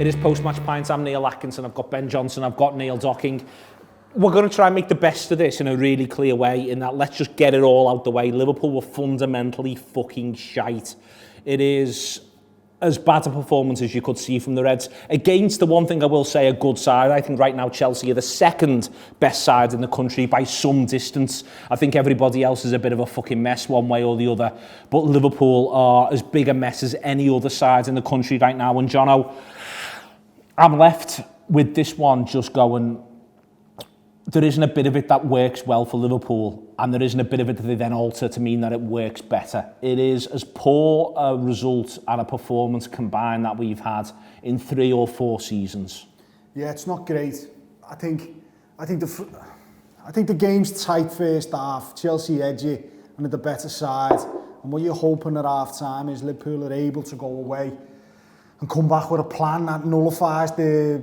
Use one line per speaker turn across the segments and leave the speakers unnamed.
It is post-match Pint. I'm Neil Atkinson. I've got Ben Johnson. I've got Neil Docking. We're going to try and make the best of this in a really clear way, in that let's just get it all out the way. Liverpool were fundamentally fucking shite. It is as bad a performance as you could see from the Reds. Against the one thing I will say, a good side. I think right now Chelsea are the second best side in the country by some distance. I think everybody else is a bit of a fucking mess one way or the other. But Liverpool are as big a mess as any other side in the country right now. And Jono, I'm left with this one just going, there isn't a bit of it that works well for Liverpool, and there isn't a bit of it that they then alter to mean that it works better. It is as poor a result and a performance combined that we've had in 3 or 4 seasons. Yeah,
it's not great. I think the game's tight first half. Chelsea edgy and at the better side. And what you're hoping at half time is Liverpool are able to go away and come back with a plan that nullifies their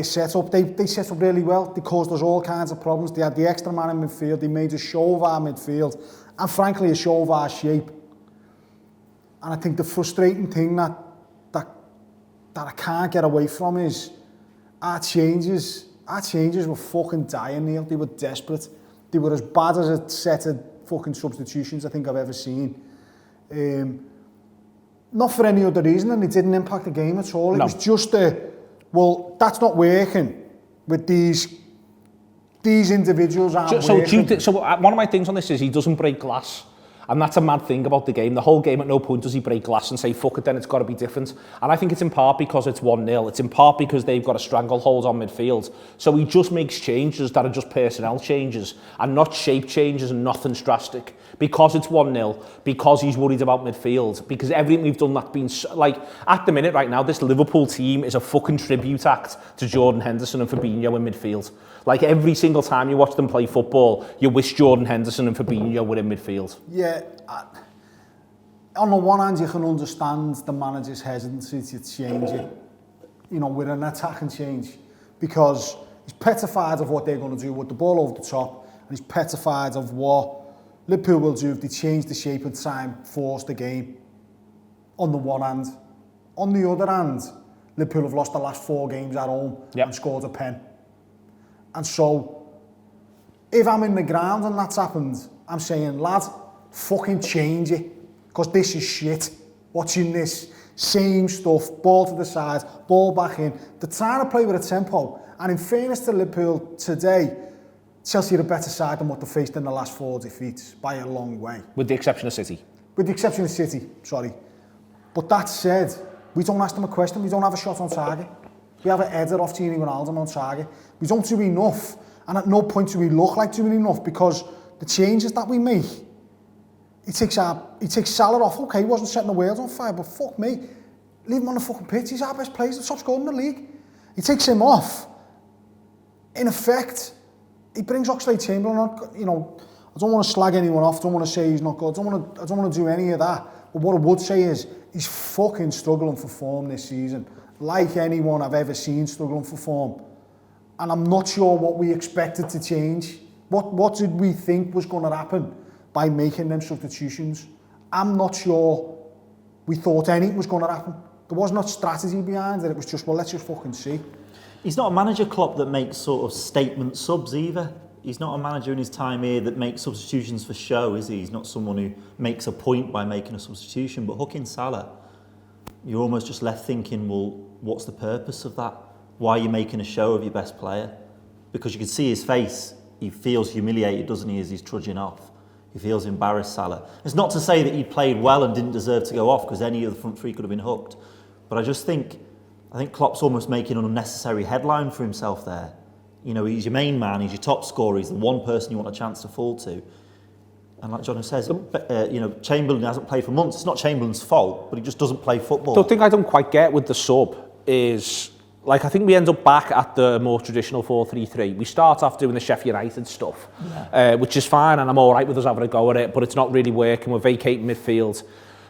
set up. They set up really well. They caused us all kinds of problems. They had the extra man in midfield. They made a show of our midfield, and frankly, a show of our shape. And I think the frustrating thing that I can't get away from is our changes. Our changes were fucking dire, Neil. They were desperate. They were as bad as a set of fucking substitutions I think I've ever seen. Not for any other reason, and it didn't impact the game at all. It was just well, that's not working with these individuals aren't working.
So one of my things on this is he doesn't break glass. And that's a mad thing about the game. The whole game, at no point does he break glass and say, fuck it, then it's got to be different. And I think it's in part because it's 1-0. It's in part because they've got a stranglehold on midfield. So he just makes changes that are just personnel changes and not shape changes and nothing's drastic. Because it's 1-0, because he's worried about midfield, because everything we've done that's been, like, at the minute right now, this Liverpool team is a fucking tribute act to Jordan Henderson and Fabinho in midfield. Like, every single time you watch them play football, you wish Jordan Henderson and Fabinho were in midfield.
Yeah, on the one hand, you can understand the manager's hesitancy to change it, you know, with an attacking change, because he's petrified of what they're going to do with the ball over the top, and he's petrified of what Liverpool will do if they change the shape and time, force the game, on the one hand. On the other hand, Liverpool have lost the last 4 games at home and scored a pen. And so, if I'm in the ground and that's happened, I'm saying, lad, fucking change it, because this is shit. Watching this same stuff, ball to the side, ball back in. They're trying to play with a tempo. And in fairness to Liverpool today, Chelsea are a better side than what they faced in the last 4 defeats, by a long way.
With the exception of City.
With the exception of City, sorry. But that said, we don't ask them a question, we don't have a shot on target. We have a header off Gini Wijnaldum on target. We don't do enough, and at no point do we look like doing enough, because the changes that we make, he takes Salah off. Okay, he wasn't setting the world on fire, but fuck me, leave him on the fucking pitch. He's our best player, the top scorer in the league. He takes him off. In effect, he brings Oxlade-Chamberlain on. You know, I don't want to slag anyone off. I don't want to say he's not good. I don't want to do any of that. But what I would say is he's fucking struggling for form this season, like anyone I've ever seen struggling for form. And I'm not sure what we expected to change. What did we think was going to happen by making them substitutions? I'm not sure we thought anything was going to happen. There was not strategy behind it. It was just, well, let's just fucking see.
He's not a manager, Klopp, that makes sort of statement subs either. He's not a manager in his time here that makes substitutions for show, is he? He's not someone who makes a point by making a substitution. But hooking Salah, you're almost just left thinking, well, what's the purpose of that? Why are you making a show of your best player? Because you can see his face. He feels humiliated, doesn't he, as he's trudging off. He feels embarrassed, Salah. It's not to say that he played well and didn't deserve to go off, because any of the front three could have been hooked. But I think Klopp's almost making an unnecessary headline for himself there. You know, he's your main man, he's your top scorer, he's the one person you want a chance to fall to. And like John says, you know, Chamberlain hasn't played for months. It's not Chamberlain's fault, but he just doesn't play football.
The thing I don't quite get with the sub is, like, I think we end up back at the more traditional 4-3-3. We start off doing the Sheffield United stuff, which is fine, and I'm all right with us having a go at it, but it's not really working. We're vacating midfield.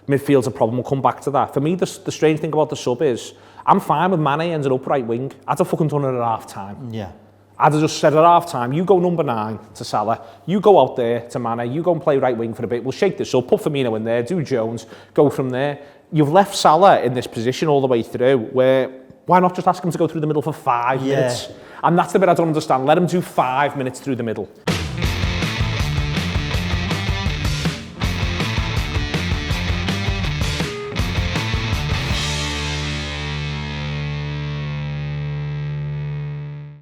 Midfield's a problem. We'll come back to that. For me, the strange thing about the sub is, I'm fine with Mane ending up right wing. I'd have fucking done it at half time.
Yeah.
I'd have just said at half time, you go number 9 to Salah, you go out there to Mane, you go and play right wing for a bit, we'll shake this up, put Firmino in there, do Jones, go from there. You've left Salah in this position all the way through, where Why not just ask him to go through the middle for 5 minutes? And that's the bit I don't understand. Let him do 5 minutes through the middle.